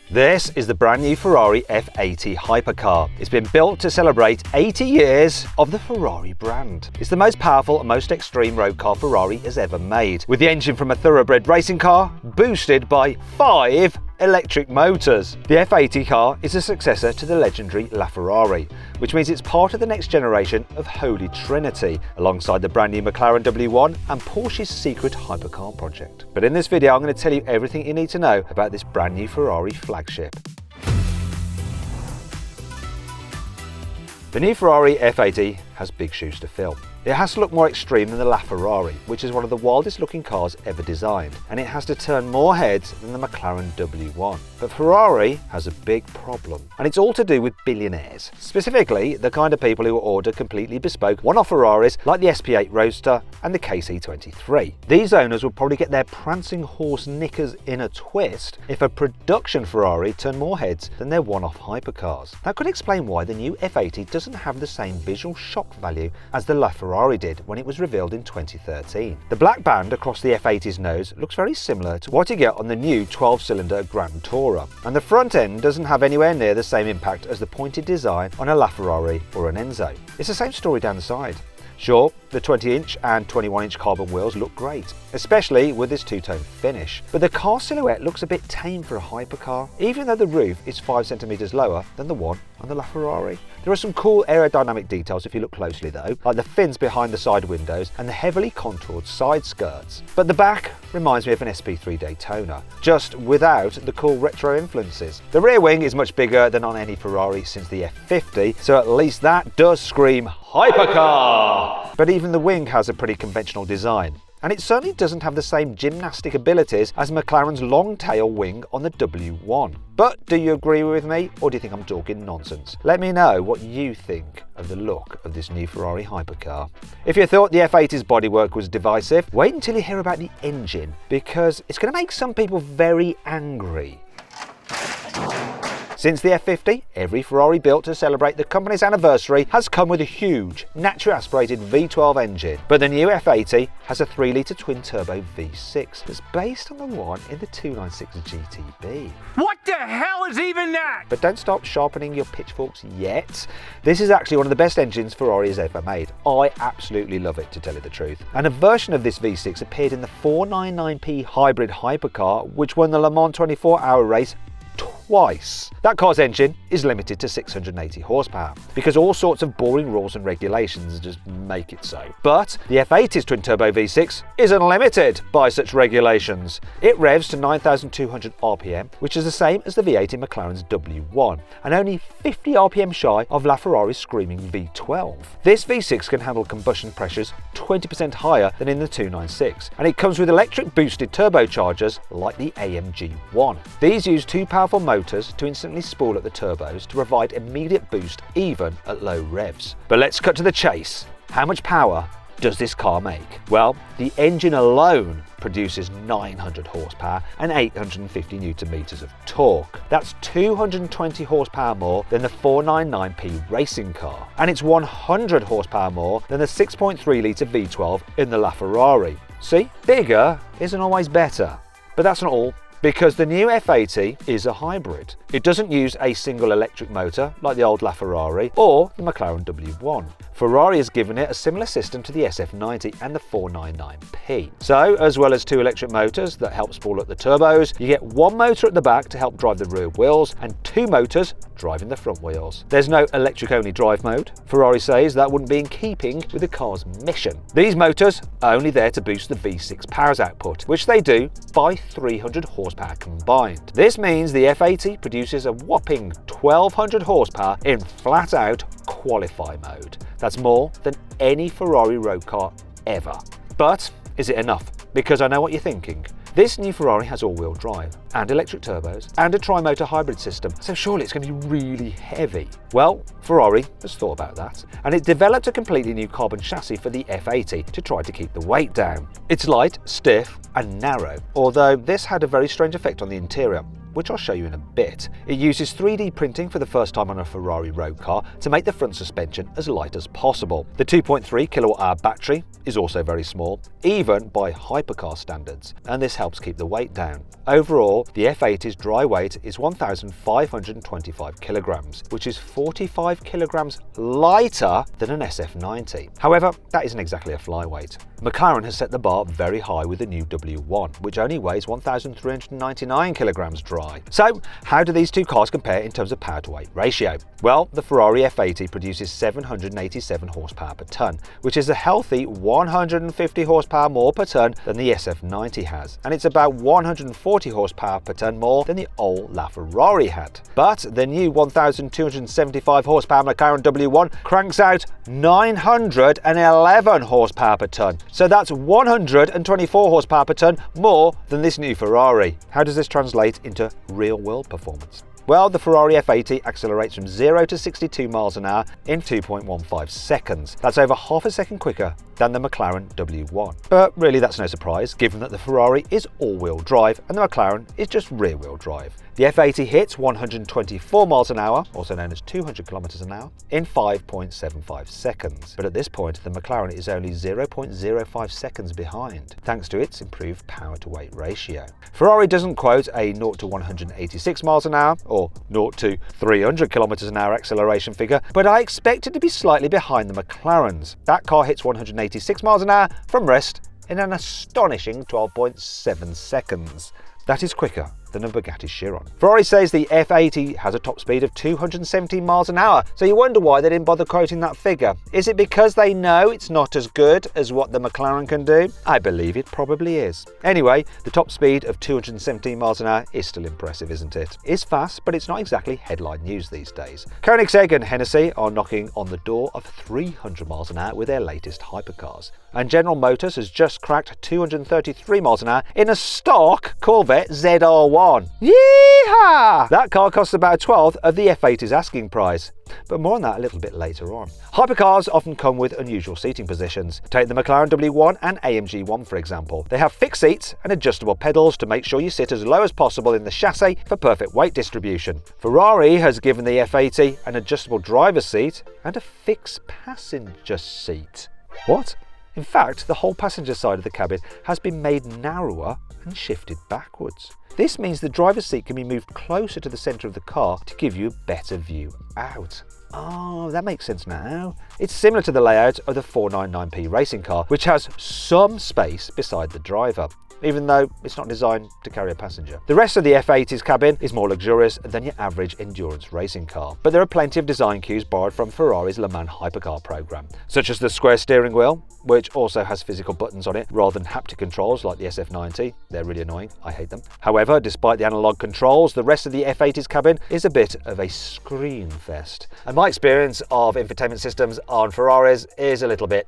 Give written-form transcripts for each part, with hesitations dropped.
This is the brand new Ferrari F80 hypercar. It's been built to celebrate 80 years of the Ferrari brand. It's the most powerful and most extreme road car Ferrari has ever made, with the engine from a thoroughbred racing car boosted by 5 electric motors. The F80 car is a successor to the legendary LaFerrari, which means it's part of the next generation of Holy Trinity, alongside the brand new McLaren W1 and Porsche's secret hypercar project. But in this video, I'm going to tell you everything you need to know about this brand new Ferrari flagship. The new Ferrari F80 has big shoes to fill. It has to look more extreme than the LaFerrari, which is one of the wildest looking cars ever designed, and it has to turn more heads than the McLaren W1. But Ferrari has a big problem, and it's all to do with billionaires. Specifically, the kind of people who order completely bespoke one-off Ferraris like the SP8 Roadster and the KC23. These owners would probably get their prancing horse knickers in a twist if a production Ferrari turned more heads than their one-off hypercars. That could explain why the new F80 doesn't have the same visual shock value as the LaFerrari did when it was revealed in 2013. The black band across the F80's nose looks very similar to what you get on the new 12-cylinder Grand Tourer, and the front end doesn't have anywhere near the same impact as the pointed design on a LaFerrari or an Enzo. It's the same story down the side. Sure, the 20-inch and 21-inch carbon wheels look great, especially with this two-tone finish, but the car silhouette looks a bit tame for a hypercar, even though the roof is 5 centimeters lower than the one on the LaFerrari. There are some cool aerodynamic details if you look closely though, like the fins behind the side windows and the heavily contoured side skirts. But the back reminds me of an SP3 Daytona, just without the cool retro influences. The rear wing is much bigger than on any Ferrari since the F50, so at least that does scream hypercar! But even the wing has a pretty conventional design, and it certainly doesn't have the same gymnastic abilities as McLaren's long tail wing on the W1. But do you agree with me, or do you think I'm talking nonsense? Let me know what you think of the look of this new Ferrari hypercar. If you thought the F80's bodywork was divisive, wait until you hear about the engine, because it's going to make some people very angry. Since the F50, every Ferrari built to celebrate the company's anniversary has come with a huge, naturally aspirated V12 engine. But the new F80 has a 3-litre twin-turbo V6 that's based on the one in the 296 GTB. What the hell is even that? But don't stop sharpening your pitchforks yet. This is actually one of the best engines Ferrari has ever made. I absolutely love it, to tell you the truth. And a version of this V6 appeared in the 499p hybrid hypercar, which won the Le Mans 24-hour race twice. That car's engine is limited to 680 horsepower because all sorts of boring rules and regulations just make it so. But the F80's twin-turbo V6 is unlimited by such regulations. It revs to 9,200 RPM, which is the same as the V8 in McLaren's W1, and only 50 RPM shy of LaFerrari's screaming V12. This V6 can handle combustion pressures 20% higher than in the 296, and it comes with electric boosted turbochargers like the AMG1. These use two powerful motors to instantly spool up the turbos to provide immediate boost even at low revs. But let's cut to the chase. How much power does this car make? Well, the engine alone produces 900 horsepower and 850 newton meters of torque. That's 220 horsepower more than the 499p racing car, and it's 100 horsepower more than the 6.3-litre V12 in the LaFerrari. See, bigger isn't always better. But that's not all, because the new F80 is a hybrid. It doesn't use a single electric motor like the old LaFerrari or the McLaren W1. Ferrari has given it a similar system to the SF90 and the 499p. So, as well as 2 electric motors that help spool up the turbos, you get 1 motor at the back to help drive the rear wheels and 2 motors driving the front wheels. There's no electric-only drive mode. Ferrari says that wouldn't be in keeping with the car's mission. These motors are only there to boost the V6 power's output, which they do by 300 horsepower combined. This means the F80 produces a whopping 1,200 horsepower in flat-out qualify mode. That's more than any Ferrari road car ever. But is it enough? Because I know what you're thinking. This new Ferrari has all-wheel drive and electric turbos and a tri-motor hybrid system, so surely it's going to be really heavy. Well, Ferrari has thought about that, and it developed a completely new carbon chassis for the F80 to try to keep the weight down. It's light, stiff and narrow, although this had a very strange effect on the interior. which I'll show you in a bit. It uses 3D printing for the first time on a Ferrari road car to make the front suspension as light as possible. The 2.3 kWh battery is also very small, even by hypercar standards, and this helps keep the weight down. Overall, the F80's dry weight is 1,525 kilograms, which is 45 kilograms lighter than an SF90. However, that isn't exactly a flyweight. McLaren has set the bar very high with the new W1, which only weighs 1,399 kilograms dry. So, how do these two cars compare in terms of power to weight ratio? Well, the Ferrari F80 produces 787 horsepower per tonne, which is a healthy 150 horsepower more per tonne than the SF90 has, and it's about 140 horsepower per tonne more than the old LaFerrari had. But the new 1,275 horsepower McLaren W1 cranks out 911 horsepower per tonne, so that's 124 horsepower per tonne more than this new Ferrari. How does this translate into real-world performance? Well, the Ferrari F80 accelerates from 0 to 62 miles an hour in 2.15 seconds. That's over half a second quicker than the McLaren W1. But really that's no surprise, given that the Ferrari is all-wheel drive and the McLaren is just rear-wheel drive. The F80 hits 124 miles an hour, also known as 200 kilometers an hour, in 5.75 seconds. But at this point, the McLaren is only 0.05 seconds behind, thanks to its improved power to weight ratio. Ferrari doesn't quote a 0 to 186 miles an hour or 0 to 300 kilometers an hour acceleration figure, but I expect it to be slightly behind the McLaren's. That car hits 186 miles an hour from rest in an astonishing 12.7 seconds. That is quicker than a Bugatti Chiron. Ferrari says the F80 has a top speed of 217 miles an hour, so you wonder why they didn't bother quoting that figure. Is it because they know it's not as good as what the McLaren can do? I believe it probably is. Anyway, the top speed of 217 miles an hour is still impressive, isn't it? It's fast, but it's not exactly headline news these days. Koenigsegg and Hennessy are knocking on the door of 300 miles an hour with their latest hypercars. And General Motors has just cracked 233 miles an hour in a stock Corvette ZR1. Yeehaw! That car costs about a twelfth of the F80's asking price. But more on that a little bit later on. Hypercars often come with unusual seating positions. Take the McLaren W1 and AMG 1 for example. They have fixed seats and adjustable pedals to make sure you sit as low as possible in the chassis for perfect weight distribution. Ferrari has given the F80 an adjustable driver's seat and a fixed passenger seat. What? In fact, the whole passenger side of the cabin has been made narrower and shifted backwards. This means the driver's seat can be moved closer to the centre of the car to give you a better view out. Oh, that makes sense now. It's similar to the layout of the 499p racing car, which has some space beside the driver, even though it's not designed to carry a passenger. The rest of the F80's cabin is more luxurious than your average endurance racing car, but there are plenty of design cues borrowed from Ferrari's Le Mans hypercar program, such as the square steering wheel, which also has physical buttons on it rather than haptic controls like the SF90. They're really annoying, I hate them. However, despite the analog controls, the rest of the F80's cabin is a bit of a scream fest. And my experience of infotainment systems on Ferraris is a little bit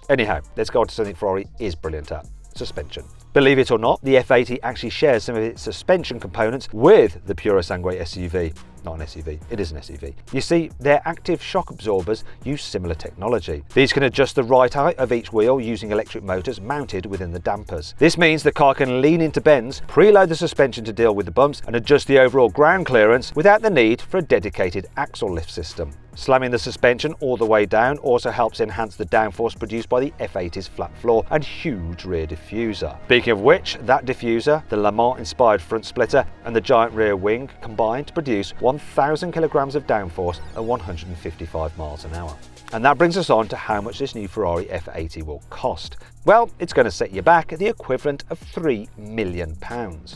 Anyhow, let's go on to something Ferrari is brilliant at. Suspension. Believe it or not, the F80 actually shares some of its suspension components with the Purosangue SUV. Not an SUV, it is an SUV. You see, their active shock absorbers use similar technology. These can adjust the right height of each wheel using electric motors mounted within the dampers. This means the car can lean into bends, preload the suspension to deal with the bumps, and adjust the overall ground clearance without the need for a dedicated axle lift system. Slamming the suspension all the way down also helps enhance the downforce produced by the F80's flat floor and huge rear diffuser. Speaking of which, that diffuser, the Le Mans-inspired front splitter, and the giant rear wing combine to produce 1,000 kilograms of downforce at 155 miles an hour. And that brings us on to how much this new Ferrari F80 will cost. Well, it's going to set you back at the equivalent of £3 million.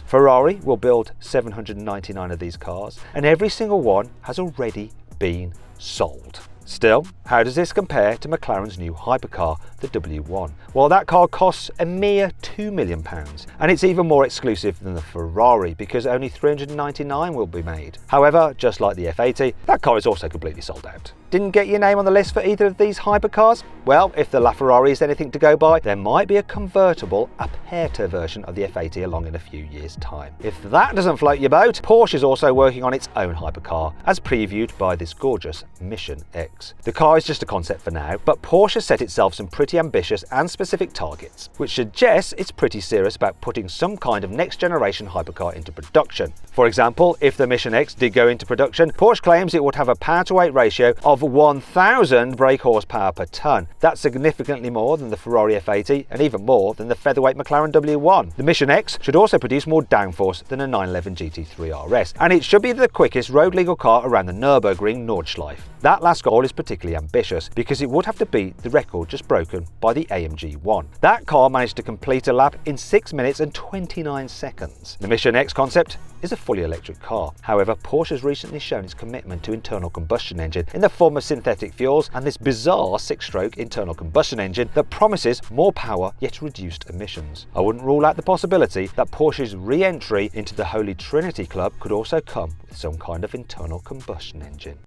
Ferrari will build 799 of these cars, and every single one has already been sold. Still, how does this compare to McLaren's new hypercar, the W1? Well, that car costs a mere £2 million, and it's even more exclusive than the Ferrari because only 399 will be made. However, just like the F80, that car is also completely sold out. Didn't get your name on the list for either of these hypercars? Well, if the LaFerrari is anything to go by, there might be a convertible Aperta version of the F80 along in a few years' time. If that doesn't float your boat, Porsche is also working on its own hypercar, as previewed by this gorgeous Porsche's Mission X. The car is just a concept for now, but Porsche set itself some pretty ambitious and specific targets, which suggests it's pretty serious about putting some kind of next-generation hypercar into production. For example, if the Mission X did go into production, Porsche claims it would have a power-to-weight ratio of 1,000 brake horsepower per tonne. That's significantly more than the Ferrari F80 and even more than the featherweight McLaren W1. The Mission X should also produce more downforce than a 911 GT3 RS, and it should be the quickest road-legal car around the Nürburgring Nordschleife. That last goal is particularly ambitious because it would have to beat the record just broken by the AMG 1. That car managed to complete a lap in 6 minutes and 29 seconds. The Mission X concept is a fully electric car. However, Porsche has recently shown its commitment to internal combustion engine in the form of synthetic fuels and this bizarre 6-stroke internal combustion engine that promises more power yet reduced emissions. I wouldn't rule out the possibility that Porsche's re-entry into the Holy Trinity Club could also come with some kind of internal combustion engine.